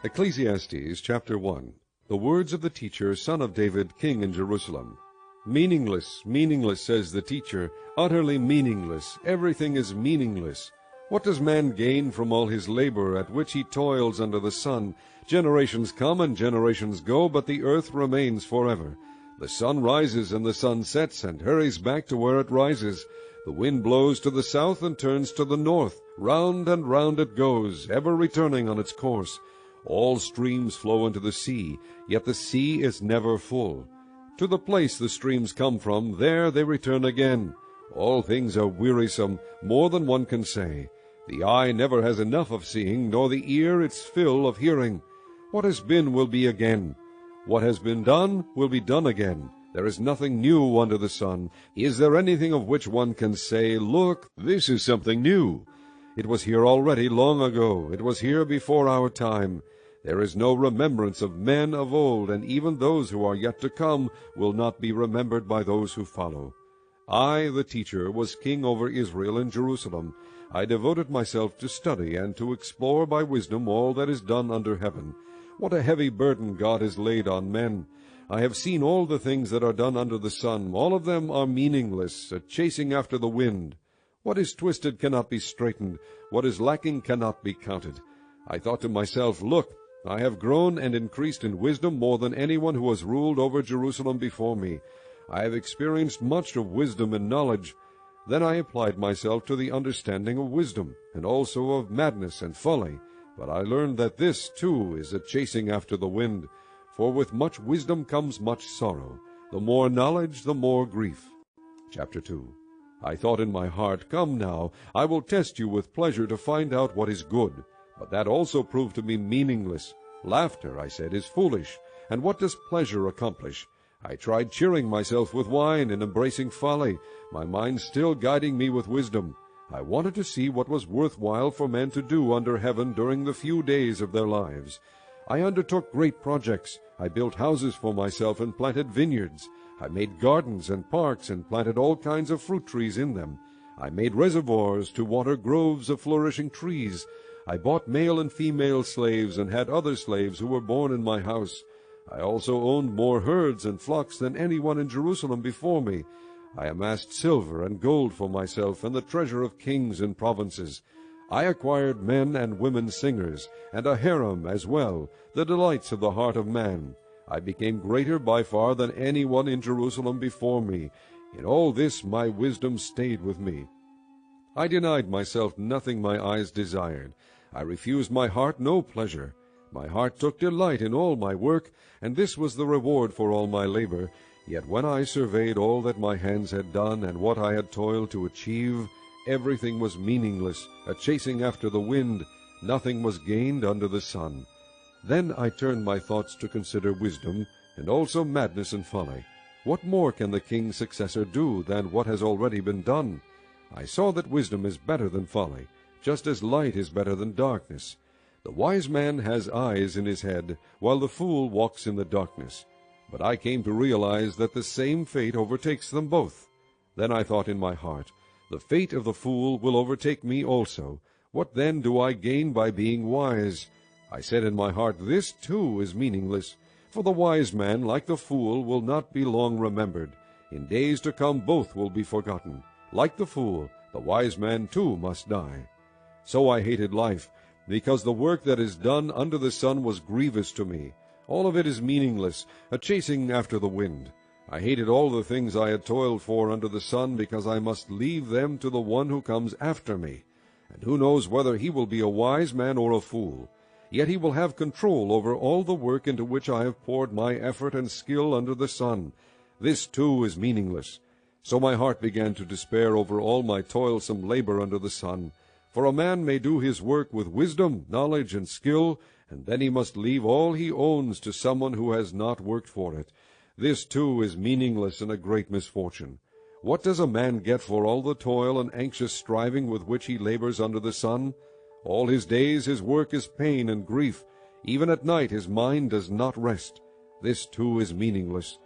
Ecclesiastes chapter 1. The words of the teacher, son of David, king in Jerusalem. Meaningless, meaningless, says the teacher, utterly meaningless. Everything is meaningless. What does man gain from all his labor at which he toils under the sun? Generations come and generations go, but the earth remains forever. The sun rises and the sun sets and hurries back to where it rises. The wind blows to the south and turns to the north. Round and round it goes, ever returning on its course. All streams flow into the sea, yet the sea is never full. To the place the streams come from, there they return again. All things are wearisome, more than one can say. The eye never has enough of seeing, nor the ear its fill of hearing. What has been will be again. What has been done will be done again. There is nothing new under the sun. Is there anything of which one can say, "Look, this is something new"? It was here already long ago. It was here before our time. There is no remembrance of men of old, and even those who are yet to come will not be remembered by those who follow. I, the teacher, was king over Israel in Jerusalem. I devoted myself to study and to explore by wisdom all that is done under heaven. What a heavy burden God has laid on men! I have seen all the things that are done under the sun. All of them are meaningless, a chasing after the wind. What is twisted cannot be straightened. What is lacking cannot be counted. I thought to myself, "Look, I have grown and increased in wisdom more than anyone who has ruled over Jerusalem before me. I have experienced much of wisdom and knowledge." Then I applied myself to the understanding of wisdom, and also of madness and folly. But I learned that this, too, is a chasing after the wind. For with much wisdom comes much sorrow. The more knowledge, the more grief. Chapter 2. I thought in my heart, "Come now, I will test you with pleasure to find out what is good." But that also proved to be meaningless. Laughter, I said, is foolish. And what does pleasure accomplish? I tried cheering myself with wine and embracing folly, my mind still guiding me with wisdom. I wanted to see what was worthwhile for men to do under heaven during the few days of their lives. I undertook great projects. I built houses for myself and planted vineyards. I made gardens and parks and planted all kinds of fruit trees in them. I made reservoirs to water groves of flourishing trees. I bought male and female slaves and had other slaves who were born in my house. I also owned more herds and flocks than anyone in Jerusalem before me. I amassed silver and gold for myself and the treasure of kings and provinces. I acquired men and women singers, and a harem as well, the delights of the heart of man. I became greater by far than anyone in Jerusalem before me. In all this my wisdom stayed with me. I denied myself nothing my eyes desired. I refused my heart no pleasure. My heart took delight in all my work, and this was the reward for all my labor. Yet when I surveyed all that my hands had done and what I had toiled to achieve, everything was meaningless, a chasing after the wind. Nothing was gained under the sun. Then I turned my thoughts to consider wisdom, and also madness and folly. What more can the king's successor do than what has already been done? I saw that wisdom is better than folly, just as light is better than darkness. The wise man has eyes in his head, while the fool walks in the darkness. But I came to realize that the same fate overtakes them both. Then I thought in my heart, "The fate of the fool will overtake me also. What then do I gain by being wise?" I said in my heart, "This too is meaningless. For the wise man, like the fool, will not be long remembered. In days to come both will be forgotten. Like the fool, the wise man too must die." So I hated life, because the work that is done under the sun was grievous to me. All of it is meaningless, a chasing after the wind. I hated all the things I had toiled for under the sun, because I must leave them to the one who comes after me. And who knows whether he will be a wise man or a fool? Yet he will have control over all the work into which I have poured my effort and skill under the sun. This too is meaningless. So my heart began to despair over all my toilsome labor under the sun. For a man may do his work with wisdom, knowledge, and skill, and then he must leave all he owns to someone who has not worked for it. This too is meaningless and a great misfortune. What does a man get for all the toil and anxious striving with which he labors under the sun? All his days his work is pain and grief. Even at night his mind does not rest. This too is meaningless.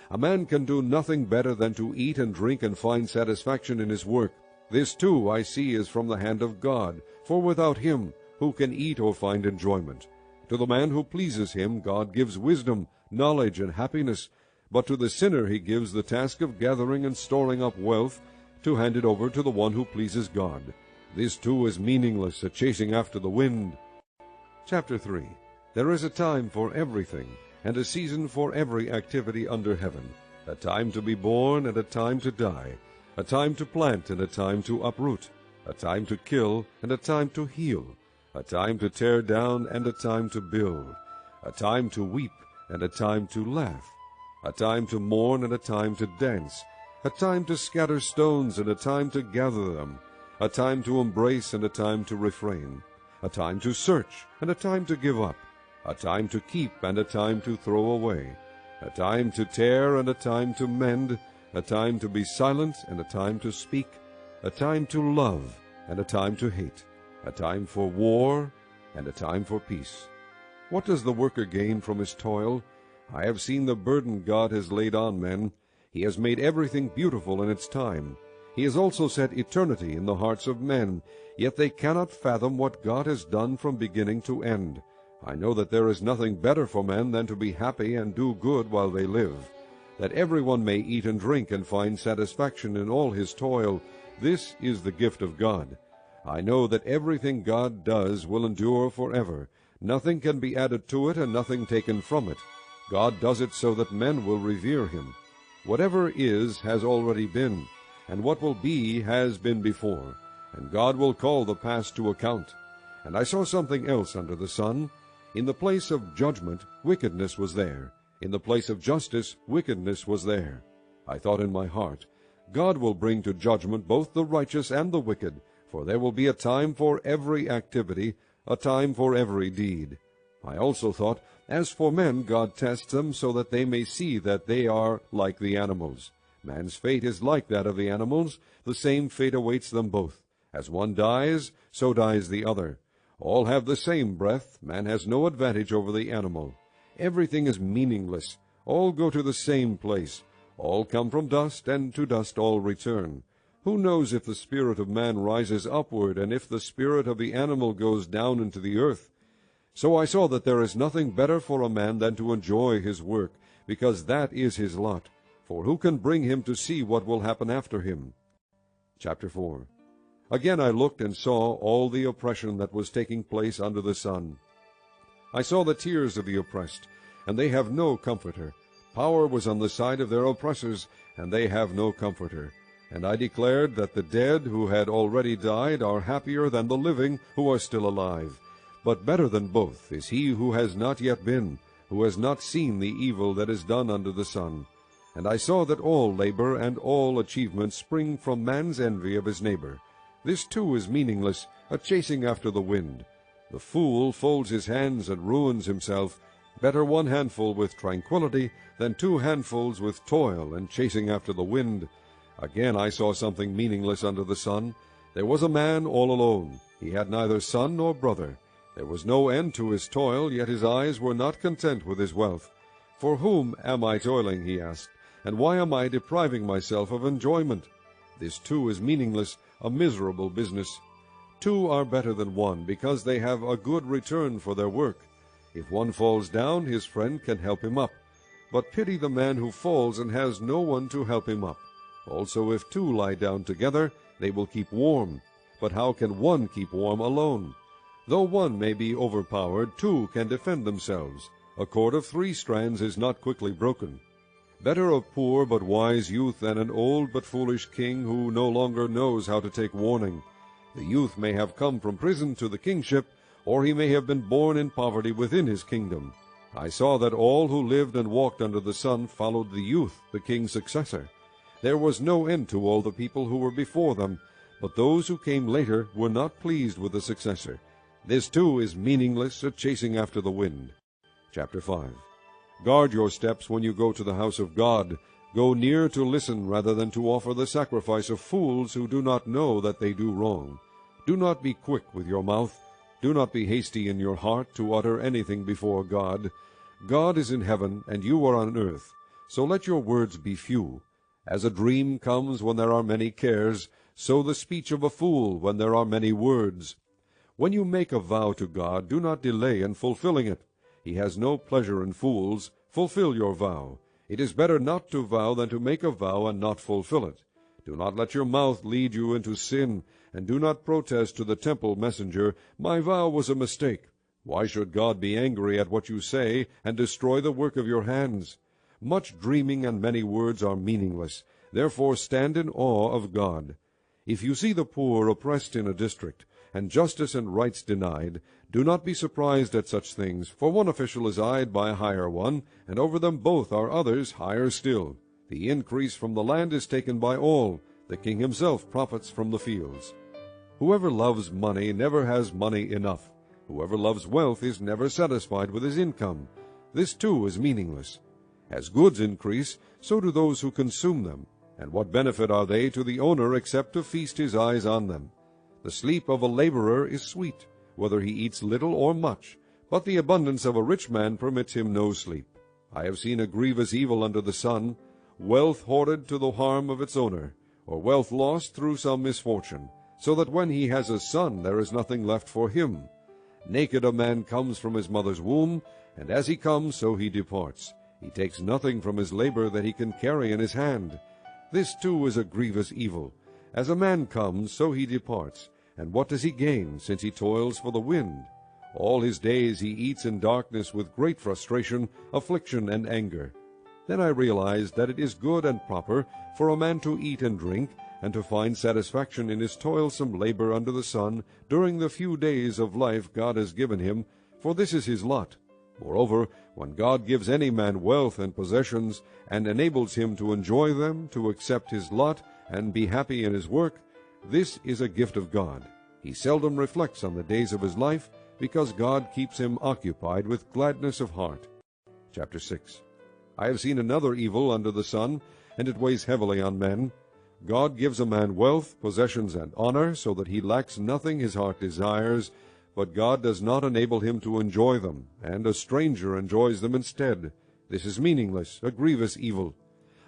A man can do nothing better than to eat and drink and find satisfaction in his work. This too I see is from the hand of God, for without him who can eat or find enjoyment? To the man who pleases him God gives wisdom, knowledge, and happiness, but to the sinner he gives the task of gathering and storing up wealth, to hand it over to the one who pleases God. This too is meaningless, a chasing after the wind. Chapter 3. There is a time for everything, and a season for every activity under heaven, a time to be born and a time to die, a time to plant and a time to uproot, a time to kill and a time to heal, a time to tear down and a time to build, a time to weep and a time to laugh, a time to mourn and a time to dance, a time to scatter stones and a time to gather them, a time to embrace and a time to refrain, a time to search and a time to give up, a time to keep and a time to throw away, a time to tear and a time to mend, a time to be silent and a time to speak, a time to love and a time to hate, a time for war and a time for peace. What does the worker gain from his toil? I have seen the burden God has laid on men. He has made everything beautiful in its time. He has also set eternity in the hearts of men, yet they cannot fathom what God has done from beginning to end. I know that there is nothing better for men than to be happy and do good while they live, that everyone may eat and drink and find satisfaction in all his toil. This is the gift of God. I know that everything God does will endure forever. Nothing can be added to it and nothing taken from it. God does it so that men will revere him. Whatever is has already been, and what will be has been before, and God will call the past to account. And I saw something else under the sun. In the place of judgment wickedness was there. In the place of justice wickedness was there. I thought in my heart, God will bring to judgment both the righteous and the wicked, for there will be a time for every activity, a time for every deed. I also thought, as for men, God tests them so that they may see that they are like the animals. Man's fate is like that of the animals. The same fate awaits them both. As one dies, so dies the other. All have the same breath. Man has no advantage over the animal. Everything is meaningless. All go to the same place. All come from dust, and to dust all return. Who knows if the spirit of man rises upward, and if the spirit of the animal goes down into the earth? So I saw that there is nothing better for a man than to enjoy his work, because that is his lot. For who can bring him to see what will happen after him? Chapter 4. Again I looked and saw all the oppression that was taking place under the sun. I saw the tears of the oppressed, and they have no comforter. Power was on the side of their oppressors, and they have no comforter. And I declared that the dead who had already died are happier than the living who are still alive. But better than both is he who has not yet been, who has not seen the evil that is done under the sun. And I saw that all labor and all achievement spring from man's envy of his neighbor. This too is meaningless, a chasing after the wind. The fool folds his hands and ruins himself. Better one handful with tranquility than 2 handfuls with toil and chasing after the wind. Again I saw something meaningless under the sun. There was a man all alone. He had neither son nor brother. There was no end to his toil, yet his eyes were not content with his wealth. For whom am I toiling, he asked, and why am I depriving myself of enjoyment? This too is meaningless, a miserable business. 2 are better than 1, because they have a good return for their work. If one falls down, his friend can help him up. But pity the man who falls and has no one to help him up. Also if 2 lie down together, they will keep warm. But how can 1 keep warm alone? Though 1 may be overpowered, 2 can defend themselves. A cord of 3 strands is not quickly broken. Better a poor but wise youth than an old but foolish king who no longer knows how to take warning. The youth may have come from prison to the kingship, or he may have been born in poverty within his kingdom. I saw that all who lived and walked under the sun followed the youth, the king's successor. There was no end to all the people who were before them, but those who came later were not pleased with the successor. This too is meaningless, a chasing after the wind. Chapter 5. Guard your steps when you go to the house of God. Go near to listen rather than to offer the sacrifice of fools who do not know that they do wrong. Do not be quick with your mouth. Do not be hasty in your heart to utter anything before God. God is in heaven, and you are on earth. So let your words be few. As a dream comes when there are many cares, so the speech of a fool when there are many words. When you make a vow to God, do not delay in fulfilling it. He has no pleasure in fools. Fulfill your vow. It is better not to vow than to make a vow and not fulfill it. Do not let your mouth lead you into sin, and do not protest to the temple messenger, "My vow was a mistake." Why should God be angry at what you say, and destroy the work of your hands? Much dreaming and many words are meaningless. Therefore stand in awe of God. If you see the poor oppressed in a district, and justice and rights denied, do not be surprised at such things, for one official is eyed by a higher one, and over them both are others higher still. The increase from the land is taken by all. The king himself profits from the fields. Whoever loves money never has money enough. Whoever loves wealth is never satisfied with his income. This too is meaningless. As goods increase, so do those who consume them. And what benefit are they to the owner except to feast his eyes on them? The sleep of a laborer is sweet, whether he eats little or much, but the abundance of a rich man permits him no sleep. I have seen a grievous evil under the sun, wealth hoarded to the harm of its owner, or wealth lost through some misfortune, so that when he has a son there is nothing left for him. Naked a man comes from his mother's womb, and as he comes so he departs. He takes nothing from his labor that he can carry in his hand. This too is a grievous evil. As a man comes, so he departs. And what does he gain, since he toils for the wind? All his days he eats in darkness with great frustration, affliction, and anger. Then I realized that it is good and proper for a man to eat and drink, and to find satisfaction in his toilsome labor under the sun during the few days of life God has given him, for this is his lot. Moreover, when God gives any man wealth and possessions, and enables him to enjoy them, to accept his lot, and be happy in his work, this is a gift of God. He seldom reflects on the days of his life, because God keeps him occupied with gladness of heart. Chapter 6. I have seen another evil under the sun, and it weighs heavily on men. God gives a man wealth, possessions, and honor, so that he lacks nothing his heart desires, but God does not enable him to enjoy them, and a stranger enjoys them instead. This is meaningless, a grievous evil.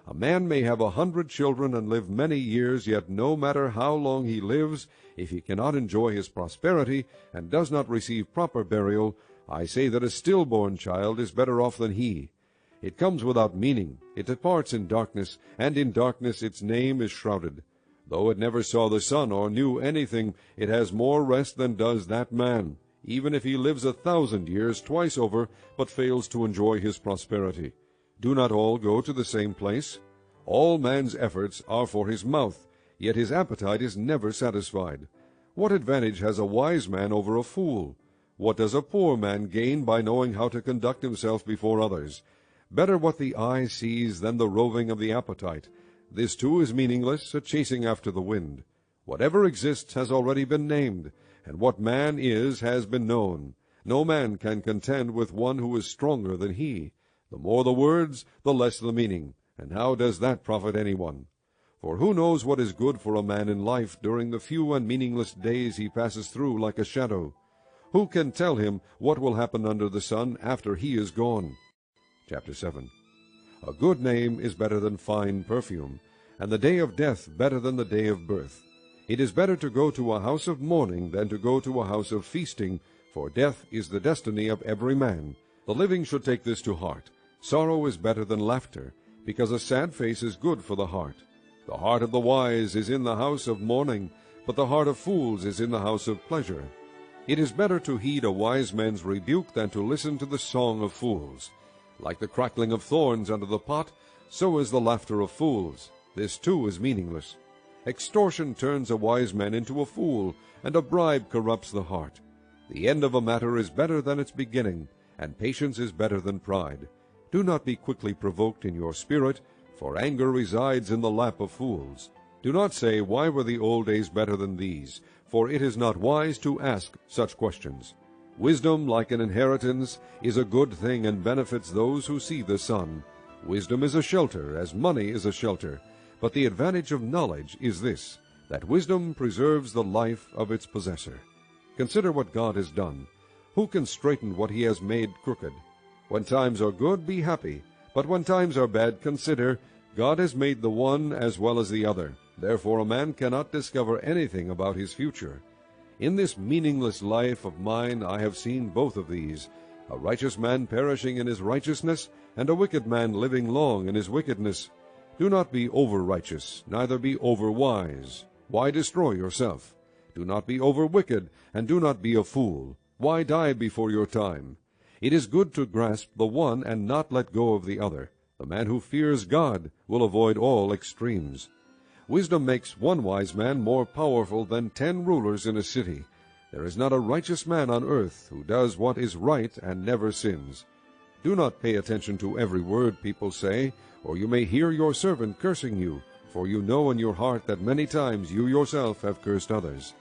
A man may have 100 children and live many years, yet no matter how long he lives, if he cannot enjoy his prosperity and does not receive proper burial, I say that a stillborn child is better off than he. It comes without meaning, it departs in darkness, and in darkness its name is shrouded. Though it never saw the sun or knew anything, it has more rest than does that man, even if he lives 1,000 years twice over, but fails to enjoy his prosperity. Do not all go to the same place? All man's efforts are for his mouth, yet his appetite is never satisfied. What advantage has a wise man over a fool? What does a poor man gain by knowing how to conduct himself before others? Better what the eye sees than the roving of the appetite. This too is meaningless, a chasing after the wind. Whatever exists has already been named, and what man is has been known. No man can contend with one who is stronger than he. The more the words, the less the meaning, and how does that profit anyone? For who knows what is good for a man in life during the few and meaningless days he passes through like a shadow? Who can tell him what will happen under the sun after he is gone? Chapter 7. A good name is better than fine perfume, and the day of death better than the day of birth. It is better to go to a house of mourning than to go to a house of feasting, for death is the destiny of every man. The living should take this to heart. Sorrow is better than laughter, because a sad face is good for the heart. The heart of the wise is in the house of mourning, but the heart of fools is in the house of pleasure. It is better to heed a wise man's rebuke than to listen to the song of fools. Like the crackling of thorns under the pot, so is the laughter of fools. This too is meaningless. Extortion turns a wise man into a fool, and a bribe corrupts the heart. The end of a matter is better than its beginning, and patience is better than pride. Do not be quickly provoked in your spirit, for anger resides in the lap of fools. Do not say, "Why were the old days better than these?" For it is not wise to ask such questions. Wisdom, like an inheritance, is a good thing and benefits those who see the sun. Wisdom is a shelter, as money is a shelter. But the advantage of knowledge is this, that wisdom preserves the life of its possessor. Consider what God has done. Who can straighten what he has made crooked? When times are good, be happy. But when times are bad, consider, God has made the one as well as the other. Therefore a man cannot discover anything about his future. In this meaningless life of mine I have seen both of these, a righteous man perishing in his righteousness, and a wicked man living long in his wickedness. Do not be over-righteous, neither be over-wise. Why destroy yourself? Do not be over-wicked, and do not be a fool. Why die before your time? It is good to grasp the one and not let go of the other. The man who fears God will avoid all extremes. Wisdom makes one wise man more powerful than 10 rulers in a city. There is not a righteous man on earth who does what is right and never sins. Do not pay attention to every word people say, or you may hear your servant cursing you, for you know in your heart that many times you yourself have cursed others.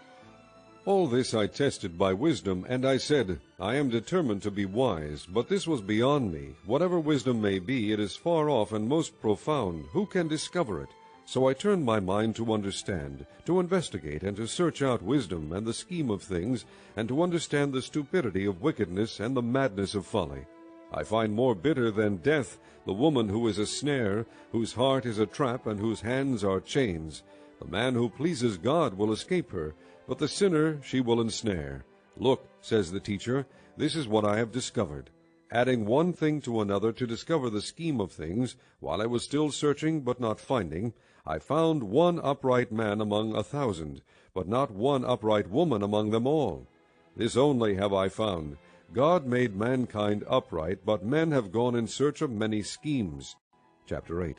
All this I tested by wisdom, and I said, I am determined to be wise, but this was beyond me. Whatever wisdom may be, it is far off and most profound. Who can discover it? So I turned my mind to understand, to investigate, and to search out wisdom and the scheme of things, and to understand the stupidity of wickedness and the madness of folly. I find more bitter than death the woman who is a snare, whose heart is a trap, and whose hands are chains. The man who pleases God will escape her, but the sinner she will ensnare. Look, says the teacher, this is what I have discovered. Adding one thing to another to discover the scheme of things, while I was still searching but not finding, I found one upright man among 1,000, but not one upright woman among them all. This only have I found. God made mankind upright, but men have gone in search of many schemes. Chapter 8.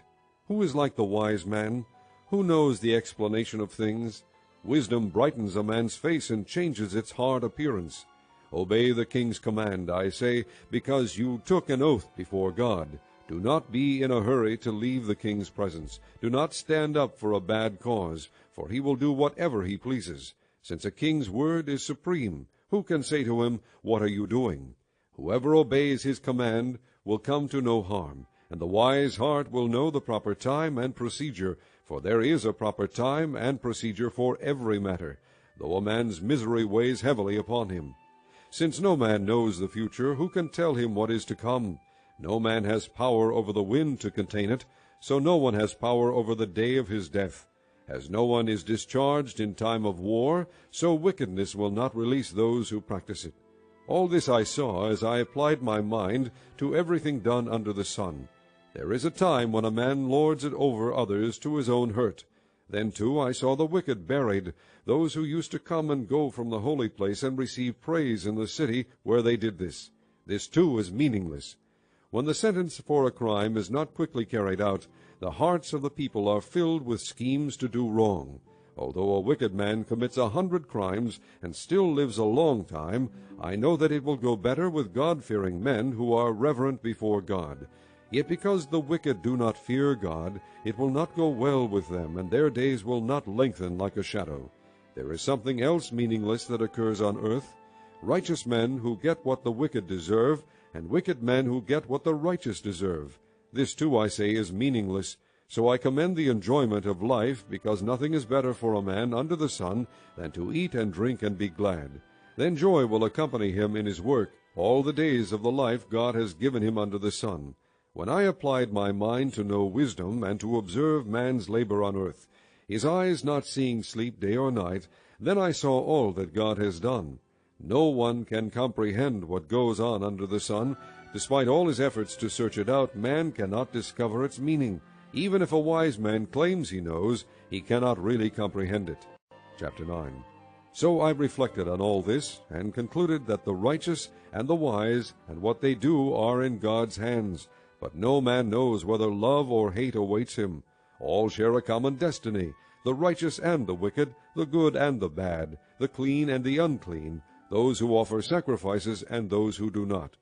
Who is like the wise man? Who knows the explanation of things? Wisdom brightens a man's face and changes its hard appearance. Obey the king's command, I say, because you took an oath before God. Do not be in a hurry to leave the king's presence. Do not stand up for a bad cause, for he will do whatever he pleases. Since a king's word is supreme, who can say to him, What are you doing? Whoever obeys his command will come to no harm, and the wise heart will know the proper time and procedure, for there is a proper time and procedure for every matter, though a man's misery weighs heavily upon him. Since no man knows the future, who can tell him what is to come? No man has power over the wind to contain it, so no one has power over the day of his death. As no one is discharged in time of war, so wickedness will not release those who practice it. All this I saw as I applied my mind to everything done under the sun. There is a time when a man lords it over others to his own hurt. Then, too, I saw the wicked buried, those who used to come and go from the holy place and receive praise in the city where they did this. This, too, is meaningless. When the sentence for a crime is not quickly carried out, the hearts of the people are filled with schemes to do wrong. Although a wicked man commits 100 crimes and still lives a long time, I know that it will go better with God-fearing men who are reverent before God. Yet because the wicked do not fear God, it will not go well with them, and their days will not lengthen like a shadow. There is something else meaningless that occurs on earth. Righteous men who get what the wicked deserve, and wicked men who get what the righteous deserve. This too, I say, is meaningless. So I commend the enjoyment of life, because nothing is better for a man under the sun than to eat and drink and be glad. Then joy will accompany him in his work all the days of the life God has given him under the sun. When I applied my mind to know wisdom and to observe man's labor on earth, his eyes not seeing sleep day or night, then I saw all that God has done. No one can comprehend what goes on under the sun. Despite all his efforts to search it out, man cannot discover its meaning. Even if a wise man claims he knows, he cannot really comprehend it. Chapter 9. So I reflected on all this, and concluded that the righteous and the wise and what they do are in God's hands. But no man knows whether love or hate awaits him. All share a common destiny, the righteous and the wicked, the good and the bad, the clean and the unclean, those who offer sacrifices and those who do not.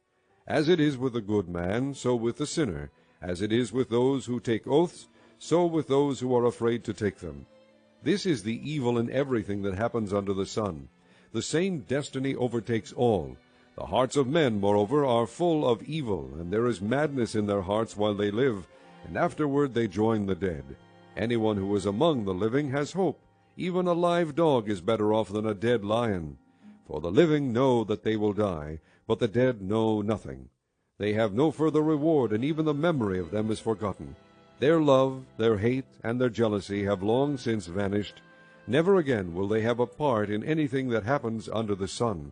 As it is with the good man, so with the sinner. As it is with those who take oaths, so with those who are afraid to take them. This is the evil in everything that happens under the sun. The same destiny overtakes all. The hearts of men, moreover, are full of evil, and there is madness in their hearts while they live, and afterward they join the dead. Anyone who is among the living has hope. Even a live dog is better off than a dead lion. For the living know that they will die, but the dead know nothing. They have no further reward, and even the memory of them is forgotten. Their love, their hate, and their jealousy have long since vanished. Never again will they have a part in anything that happens under the sun.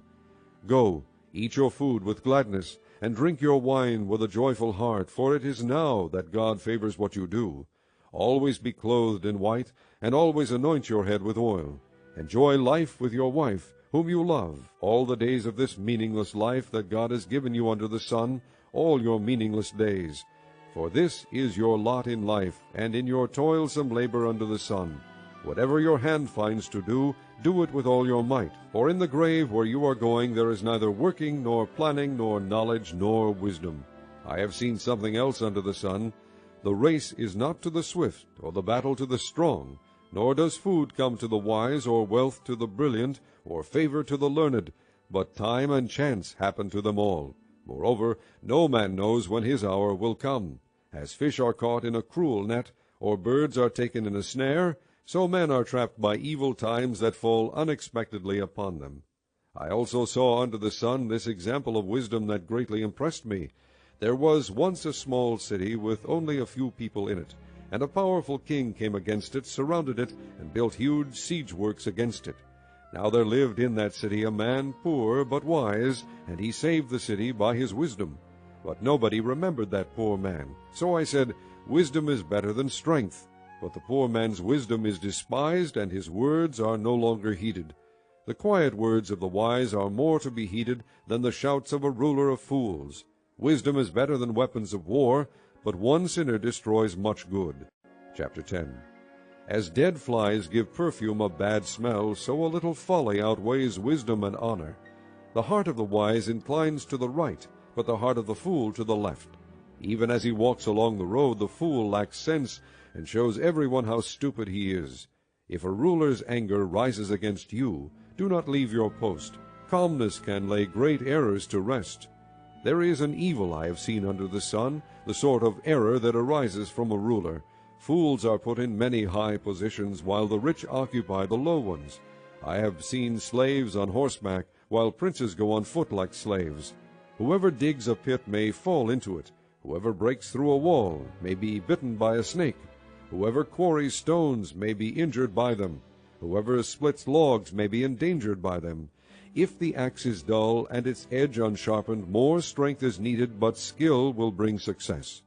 Go, eat your food with gladness, and drink your wine with a joyful heart, for it is now that God favors what you do. Always be clothed in white, and always anoint your head with oil. Enjoy life with your wife, whom you love, all the days of this meaningless life that God has given you under the sun, all your meaningless days. For this is your lot in life, and in your toilsome labor under the sun. Whatever your hand finds to do, do it with all your might. For in the grave where you are going there is neither working, nor planning, nor knowledge, nor wisdom. I have seen something else under the sun. The race is not to the swift, or the battle to the strong, nor does food come to the wise, or wealth to the brilliant, or favor to the learned, but time and chance happen to them all. Moreover, no man knows when his hour will come. As fish are caught in a cruel net, or birds are taken in a snare, so men are trapped by evil times that fall unexpectedly upon them. I also saw under the sun this example of wisdom that greatly impressed me. There was once a small city with only a few people in it, and a powerful king came against it, surrounded it, and built huge siege works against it. Now there lived in that city a man poor but wise, and he saved the city by his wisdom. But nobody remembered that poor man. So I said, Wisdom is better than strength. But the poor man's wisdom is despised, and his words are no longer heeded. The quiet words of the wise are more to be heeded than the shouts of a ruler of fools. Wisdom is better than weapons of war, but one sinner destroys much good. Chapter 10. As dead flies give perfume a bad smell, so a little folly outweighs wisdom and honor. The heart of the wise inclines to the right, but the heart of the fool to the left. Even as he walks along the road, the fool lacks sense, and shows everyone how stupid he is. If a ruler's anger rises against you, do not leave your post. Calmness can lay great errors to rest. There is an evil I have seen under the sun, the sort of error that arises from a ruler. Fools are put in many high positions, while the rich occupy the low ones. I have seen slaves on horseback, while princes go on foot like slaves. Whoever digs a pit may fall into it. Whoever breaks through a wall may be bitten by a snake. Whoever quarries stones may be injured by them. Whoever splits logs may be endangered by them. If the axe is dull and its edge unsharpened, more strength is needed, but skill will bring success.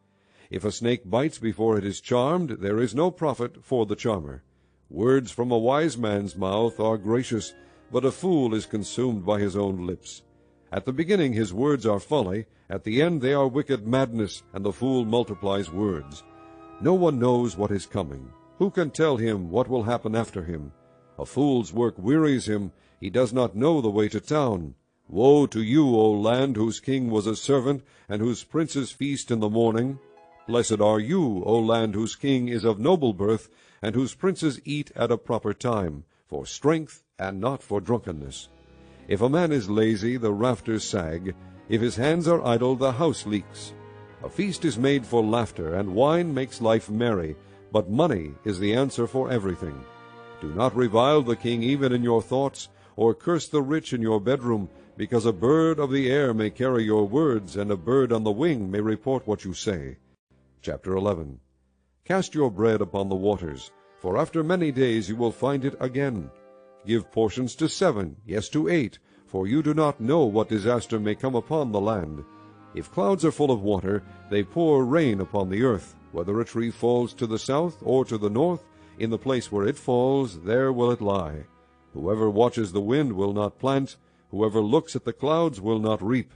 If a snake bites before it is charmed, there is no profit for the charmer. Words from a wise man's mouth are gracious, but a fool is consumed by his own lips. At the beginning his words are folly, at the end they are wicked madness, and the fool multiplies words. No one knows what is coming. Who can tell him what will happen after him? A fool's work wearies him. He does not know the way to town. Woe to you, O land, whose king was a servant, and whose princes feast in the morning. Blessed are you, O land, whose king is of noble birth, and whose princes eat at a proper time, for strength and not for drunkenness. If a man is lazy, the rafters sag. If his hands are idle, the house leaks. A feast is made for laughter, and wine makes life merry, but money is the answer for everything. Do not revile the king even in your thoughts, or curse the rich in your bedroom, because a bird of the air may carry your words, and a bird on the wing may report what you say. Chapter 11. Cast your bread upon the waters, for after many days you will find it again. Give portions to 7, yes, to 8, for you do not know what disaster may come upon the land. If clouds are full of water, they pour rain upon the earth. Whether a tree falls to the south or to the north, in the place where it falls, there will it lie. Whoever watches the wind will not plant. Whoever looks at the clouds will not reap.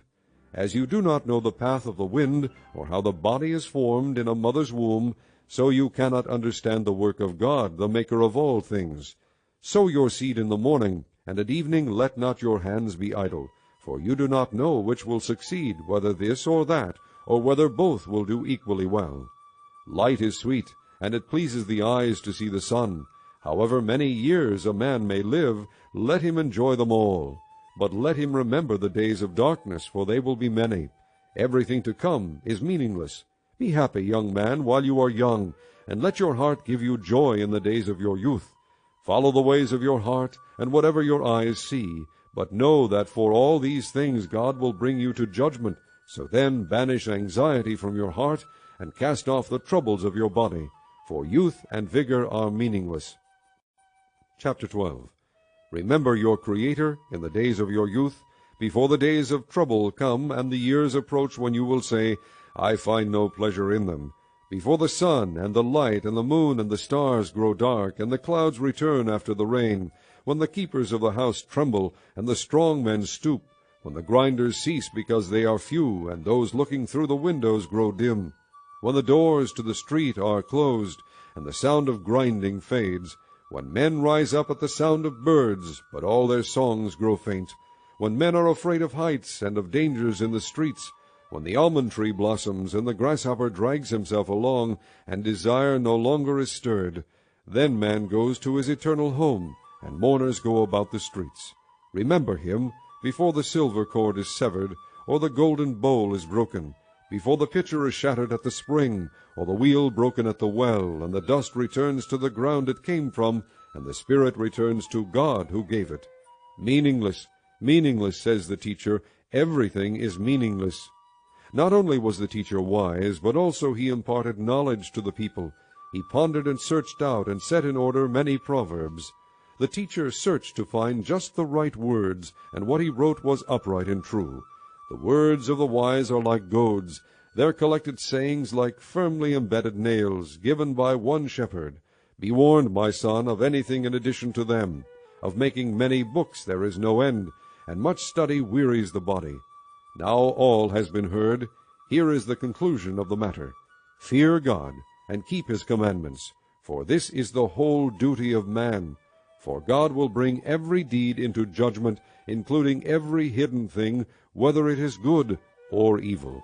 As you do not know the path of the wind, or how the body is formed in a mother's womb, so you cannot understand the work of God, the maker of all things. Sow your seed in the morning, and at evening let not your hands be idle. For you do not know which will succeed, whether this or that, or whether both will do equally well. Light is sweet, and it pleases the eyes to see the sun. However many years a man may live, let him enjoy them all. But let him remember the days of darkness, for they will be many. Everything to come is meaningless. Be happy, young man, while you are young, and let your heart give you joy in the days of your youth. Follow the ways of your heart, and whatever your eyes see, but know that for all these things God will bring you to judgment. So then banish anxiety from your heart, and cast off the troubles of your body, for youth and vigor are meaningless. Chapter 12. Remember your Creator in the days of your youth, before the days of trouble come, and the years approach when you will say, I find no pleasure in them. Before the sun, and the light, and the moon, and the stars grow dark, and the clouds return after the rain, when the keepers of the house tremble, and the strong men stoop, when the grinders cease because they are few, and those looking through the windows grow dim, when the doors to the street are closed, and the sound of grinding fades, when men rise up at the sound of birds, but all their songs grow faint, when men are afraid of heights and of dangers in the streets, when the almond tree blossoms and the grasshopper drags himself along, and desire no longer is stirred, then man goes to his eternal home, and mourners go about the streets. Remember him before the silver cord is severed, or the golden bowl is broken, before the pitcher is shattered at the spring, or the wheel broken at the well, and the dust returns to the ground it came from, and the spirit returns to God who gave it. Meaningless, meaningless, says the teacher. Everything is meaningless. Not only was the teacher wise, but also he imparted knowledge to the people. He pondered and searched out and set in order many proverbs. The teacher searched to find just the right words, and what he wrote was upright and true. The words of the wise are like goads, their collected sayings like firmly embedded nails, given by one shepherd. Be warned, my son, of anything in addition to them. Of making many books there is no end, and much study wearies the body. Now all has been heard. Here is the conclusion of the matter. Fear God, and keep his commandments, for this is the whole duty of man. For God will bring every deed into judgment, including every hidden thing, whether it is good or evil.